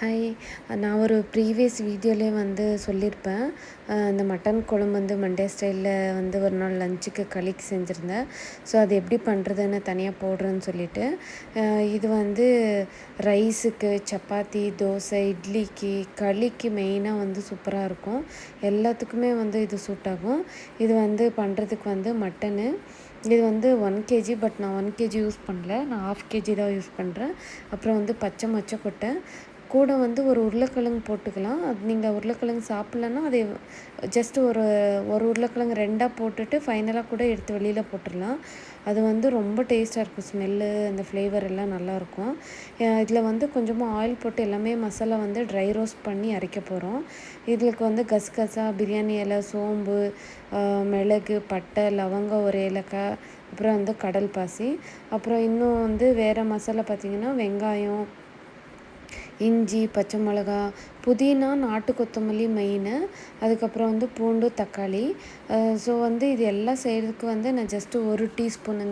Hi. நான் ஒரு previous வீடியோலேயே வந்து சொல்லியிருப்பேன். இந்த மட்டன் குழம்பு வந்து மண்டே ஸ்டைலில் வந்து ஒரு நாள் லஞ்சுக்கு களிக்கு செஞ்சுருந்தேன். ஸோ அது எப்படி பண்ணுறதுன்னு தனியாக போடுறேன்னு சொல்லிவிட்டு, இது வந்து ரைஸுக்கு, சப்பாத்தி, தோசை, இட்லிக்கு, களிக்கு மெயினாக வந்து சூப்பராக இருக்கும். எல்லாத்துக்குமே வந்து இது சூட் ஆகும். இது வந்து பண்ணுறதுக்கு வந்து மட்டனு இது வந்து 1 கேஜி. பட் நான் 1 கேஜி யூஸ் பண்ணல. நான் 1/2 கேஜி தான் யூஸ் பண்ணுறேன். அப்புறம் வந்து பச்சை மொச்சக்கொட்டை, கூட வந்து ஒரு உருளைக்கிழங்கு போட்டுக்கலாம். அது நீங்கள் உருளைக்கிழங்கு சாப்பிட்லன்னா அது ஜஸ்ட் ஒரு உருளைக்கிழங்கு 2ஆக போட்டுட்டு ஃபைனலாக கூட எடுத்து வெளியில் போட்டுடலாம். அது வந்து ரொம்ப டேஸ்ட்டாக இருக்கும். ஸ்மெல்லு அந்த ஃப்ளேவர் எல்லாம் நல்லாயிருக்கும். இதில் வந்து கொஞ்சமாக ஆயில் போட்டு எல்லாமே மசாலா வந்து ட்ரை ரோஸ்ட் பண்ணி அரைக்க போகிறோம். இதுக்கு வந்து கசகசா, பிரியாணி இலை, சோம்பு, மிளகு, பட்டை, லவங்கம், ஒரு ஏலக்காய், அப்புறம் வந்து கடல் பாசி, அப்புறம் இன்னும் வந்து வேறு மசாலா பார்த்திங்கன்னா வெங்காயம், இஞ்சி, பச்சை மிளகா, புதினா, நாட்டு கொத்தமல்லி மெயினு. அதுக்கப்புறம் வந்து பூண்டு, தக்காளி. ஸோ வந்து இது எல்லாம் செய்கிறதுக்கு வந்து நான் ஜஸ்ட்டு 1 டீஸ்பூன்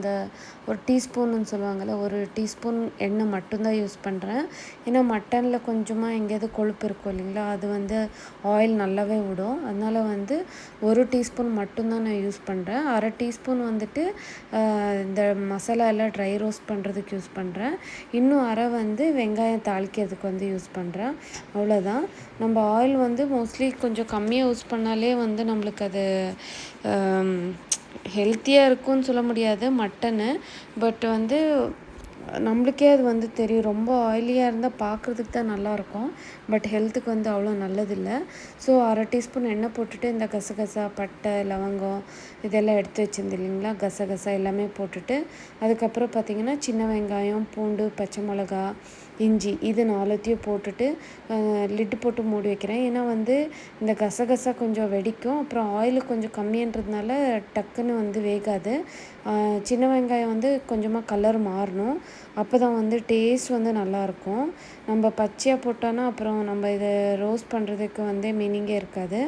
ஒரு டீஸ்பூனுன்னு சொல்லுவாங்கள்ல, 1 டீஸ்பூன் எண்ணெய் மட்டும்தான் யூஸ் பண்ணுறேன். ஏன்னா மட்டனில் கொஞ்சமாக எங்கேயாவது கொழுப்பு இருக்கும் இல்லைங்களா, அது வந்து ஆயில் நல்லாவே விடும். அதனால் வந்து 1 டீஸ்பூன் மட்டும்தான் நான் யூஸ் பண்ணுறேன். 1/2 டீஸ்பூன் வந்துட்டு இந்த மசாலா எல்லாம் ட்ரை ரோஸ்ட் பண்ணுறதுக்கு யூஸ் பண்ணுறேன். இன்னும் 1/2 வந்து வெங்காயம் தாளிக்கிறதுக்கு வந்து யூஸ் பண்ணுறேன். அவ்வளோதான். நம்ம ஆயில் வந்து மோஸ்ட்லி கொஞ்சம் கம்மியாக யூஸ் பண்ணாலே வந்து நம்மளுக்கு அது ஹெல்த்தியாக இருக்கும்னு சொல்ல முடியாது மட்டனு. பட் வந்து நம்மளுக்கே அது வந்து தெரியும். ரொம்ப ஆயிலியாக இருந்தால் பார்க்குறதுக்கு தான் நல்லாயிருக்கும். பட் ஹெல்த்துக்கு வந்து அவ்வளோ நல்லதில்லை. ஸோ 1/2 டீஸ்பூன் எண்ணெய் போட்டுட்டு இந்த கசகசா, பட்டை, லவங்கம் இதெல்லாம் எடுத்து வச்சுருந்து இல்லைங்களா, கசகசா எல்லாமே போட்டுட்டு, அதுக்கப்புறம் பார்த்திங்கன்னா சின்ன வெங்காயம், பூண்டு, பச்சை மிளகா, இஞ்சி இது 4த்தையும் போட்டுட்டு லிட்டு போட்டு மூடி வைக்கிறேன். ஏன்னா வந்து இந்த கசகசா கொஞ்சம் வெடிக்கும். அப்புறம் ஆயில் கொஞ்சம் கம்மின்றதுனால டக்குன்னு வந்து வேகாது. சின்ன வெங்காயம் வந்து கொஞ்சமாக கலர் மாறணும். அப்போ தான் வந்து டேஸ்ட் வந்து நல்லாயிருக்கும். நம்ம பச்சையாக போட்டோன்னா அப்புறம் நம்ம இதை ரோஸ்ட் பண்ணுறதுக்கு வந்து மீனிங்கே இருக்காது.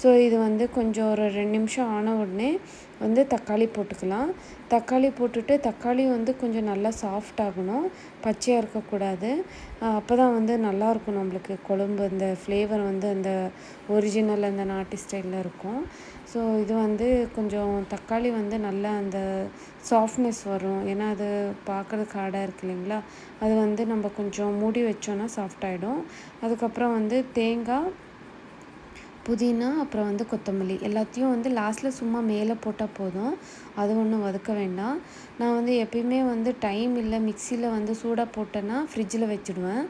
ஸோ இது வந்து கொஞ்சம் ஒரு 2 நிமிஷம் ஆன உடனே வந்து தக்காளி போட்டுக்கலாம். தக்காளி போட்டுட்டு தக்காளி வந்து கொஞ்சம் நல்லா சாஃப்ட் ஆகணும், பச்சையாக இருக்கக்கூடாது. அப்போ தான் வந்து நல்லாயிருக்கும் நம்மளுக்கு குழம்பு. அந்த ஃப்ளேவர் வந்து அந்த ஒரிஜினல் அந்த நாட்டு ஸ்டைலில் இருக்கும். ஸோ இது வந்து கொஞ்சம் தக்காளி வந்து நல்லா அந்த சாஃப்ட்னஸ் வரும். ஏன்னா அது பார்க்குறதுக்கு ஹார்டாக இருக்குது இல்லைங்களா, அது வந்து நம்ம கொஞ்சம் மூடி வச்சோன்னா சாஃப்ட் ஆகிடும். அதுக்கப்புறம் வந்து தேங்காய், புதினா, அப்புறம் வந்து கொத்தமல்லி எல்லாத்தையும் வந்து லாஸ்ட்டில் சும்மா மேலே போட்டால் போதும். அது ஒன்றும் வதக்க வேண்டாம். நான் வந்து எப்பயுமே வந்து டைம் இல்லை, மிக்சியில் வந்து சூடாக போட்டேன்னா ஃப்ரிட்ஜில் வச்சுடுவேன்.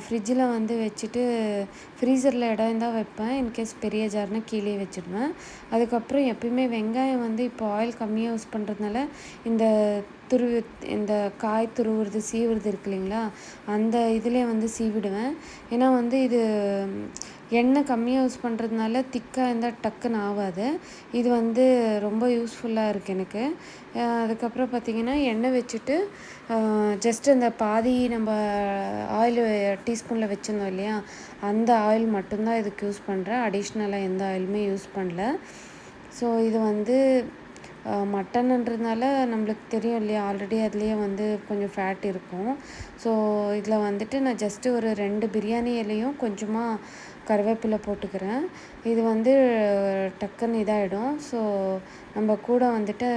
ஃப்ரிட்ஜில் வந்து வச்சுட்டு ஃப்ரீசரில் இடம் இருந்தால் வைப்பேன். இன்கேஸ் பெரிய ஜார்னா கீழே வச்சுடுவேன். அதுக்கப்புறம் எப்பயுமே வெங்காயம் வந்து இப்போ ஆயில் கம்மியாக யூஸ் பண்ணுறதுனால இந்த துருவி இந்த காய் துருவுறது, சீவுறது இருக்கு இல்லைங்களா, அந்த இதிலே வந்து சீவிடுவேன். ஏன்னா வந்து இது எண்ணெய் கம்மியாக யூஸ் பண்ணுறதுனால திக்காக இருந்தால் டக்குன்னு ஆகாது. இது வந்து ரொம்ப யூஸ்ஃபுல்லாக இருக்குது எனக்கு. அதுக்கப்புறம் பார்த்திங்கன்னா எண்ணெய் வச்சுட்டு ஜஸ்ட் அந்த பாதி நம்ம ஆயில் டீஸ்பூனில் வச்சுருந்தோம் இல்லையா, அந்த ஆயில் மட்டும்தான் இதுக்கு யூஸ் பண்ணுறேன். அடிஷ்னலாக எந்த ஆயிலுமே யூஸ் பண்ணல. ஸோ இது வந்து மட்டனுன்றதுனால நம்மளுக்கு தெரியும் இல்லையா, ஆல்ரெடி அதுலேயே வந்து கொஞ்சம் ஃபேட் இருக்கும். ஸோ இதில் வந்துட்டு நான் ஜஸ்ட்டு ஒரு 2 பிரியாணி இலையும் கொஞ்சமாக கருவேப்பிலை போட்டுக்கிறேன். இது வந்து டக்குன்னு இதாகிடும். ஸோ நம்ம கூட வந்துட்டு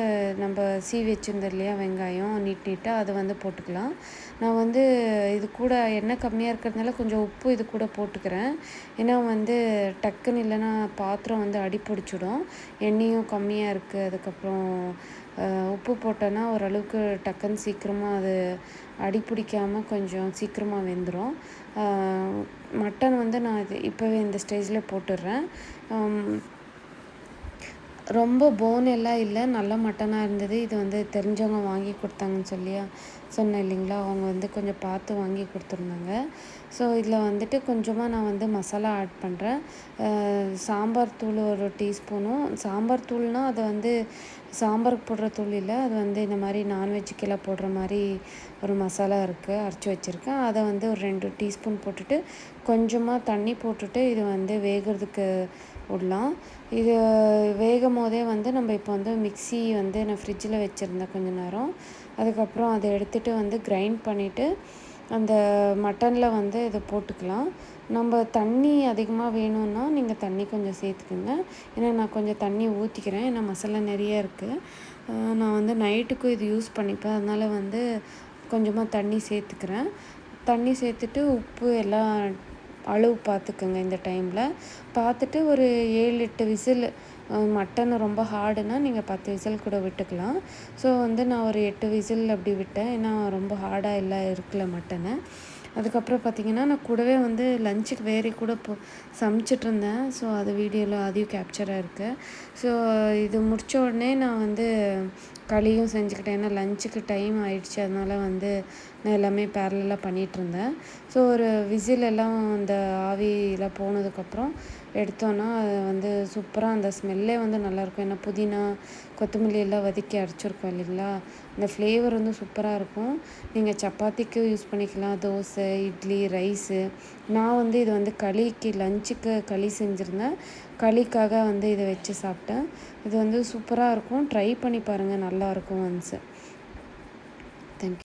நம்ம சீவி வச்சுருந்தோம் இல்லையா வெங்காயம் நீட்டாக அதை வந்து போட்டுக்கலாம். நான் வந்து இது கூட எண்ணெய் கம்மியாக இருக்கிறதுனால கொஞ்சம் உப்பு இது கூட போட்டுக்கிறேன். ஏன்னா வந்து டக்குன்னு இல்லைன்னா பாத்திரம் வந்து அடி பிடிச்சிடும். எண்ணெயும் கம்மியாக இருக்குது. அதுக்கப்புறம் உப்பு போட்டோன்னா ஓரளவுக்கு டக்குன்னு சீக்கிரமாக அது அடி பிடிக்காமல் கொஞ்சம் சீக்கிரமாக வெந்துடும். மட்டன் வந்து நான் இது இப்போவே இந்த ஸ்டேஜில் போட்டுடுறேன். ரொம்ப போன் எல்லாம் இல்லை, நல்ல மட்டனாக இருந்தது. இது வந்து தெரிஞ்சவங்க வாங்கி கொடுத்தாங்கன்னு சொன்னேன் இல்லைங்களா, அவங்க வந்து கொஞ்சம் பார்த்து வாங்கி கொடுத்துருந்தாங்க. ஸோ இதில் வந்துட்டு கொஞ்சமாக நான் வந்து மசாலா ஆட் பண்ணுறேன். சாம்பார் தூள் 1 டீஸ்பூனும். சாம்பார் தூள்னால் அது வந்து சாம்பாருக்கு போடுற தூள் இல்லை, அது வந்து இந்த மாதிரி நான்வெஜ்ஜுக்கெல்லாம் போடுற மாதிரி ஒரு மசாலா இருக்குது, அரைச்சி வச்சுருக்கேன். அதை வந்து ஒரு 2 டீஸ்பூன் போட்டுட்டு கொஞ்சமாக தண்ணி போட்டுட்டு இது வந்து வேகிறதுக்கு விடலாம். இது வேகும் போதே வந்து நம்ம இப்போ வந்து மிக்ஸி வந்து நான் ஃப்ரிட்ஜில் வச்சுருந்தேன் கொஞ்ச நேரம். அதுக்கப்புறம் அதை எடுத்துகிட்டு வந்து கிரைண்ட் பண்ணிவிட்டு அந்த மட்டனில் வந்து இதை போட்டுக்கலாம். நம்ம தண்ணி அதிகமாக வேணும்னா நீங்கள் தண்ணி கொஞ்சம் சேர்த்துக்குங்க. ஏன்னா நான் கொஞ்சம் தண்ணி ஊற்றிக்கிறேன். ஏன்னா மசாலா நிறைய இருக்குது. நான் வந்து நைட்டுக்கும் இது யூஸ் பண்ணிப்பேன். அதனால் வந்து கொஞ்சமாக தண்ணி சேர்த்துக்கிறேன். தண்ணி சேர்த்துட்டு உப்பு எல்லாம் அளவு பார்த்துக்குங்க. இந்த டைமில் பார்த்துட்டு ஒரு 7, 8 விசில். மட்டன் ரொம்ப ஹார்டுனா நீங்கள் 10 விசில் கூட விட்டுக்கலாம். ஸோ வந்து நான் ஒரு 8 விசில் அப்படி விட்டேன். ஏன்னா ரொம்ப ஹார்டாக எல்லாம் இருக்கல மட்டனு. அதுக்கப்புறம் பார்த்திங்கன்னா நான் கூடவே வந்து லஞ்சுக்கு வேறு கூட சமைச்சிட்ருந்தேன். ஸோ அது வீடியோவில் அதையும் கேப்சராக இருக்குது. ஸோ இது முடித்த உடனே நான் வந்து களியும் செஞ்சுக்கிட்டேன். ஏன்னா லஞ்சுக்கு டைம் ஆயிடுச்சு. அதனால் வந்து நான் எல்லாமே பேரலாக பண்ணிகிட்ருந்தேன். ஸோ ஒரு விசில் எல்லாம் அந்த ஆவியில் போனதுக்கப்புறம் எடுத்தோன்னா அது வந்து சூப்பராக அந்த ஸ்மெல்லே வந்து நல்லாயிருக்கும். ஏன்னா புதினா, கொத்தமல்லி எல்லாம் வதக்கி அரைச்சிருக்கோம் இல்லைங்களா, அந்த ஃப்ளேவர் வந்து சூப்பராக இருக்கும். நீங்கள் சப்பாத்திக்கு யூஸ் பண்ணிக்கலாம், தோசை, இட்லி, ரைஸு. நான் வந்து இது வந்து களிக்கு லஞ்சுக்கு களி செஞ்சுருந்தேன். களிக்காக வந்து இதை வச்சு சாப்பிட்டேன். இது வந்து சூப்பராக இருக்கும். ட்ரை பண்ணி பாருங்கள், நல்லாயிருக்கும் ஒன்ஸு. தேங்க்யூ.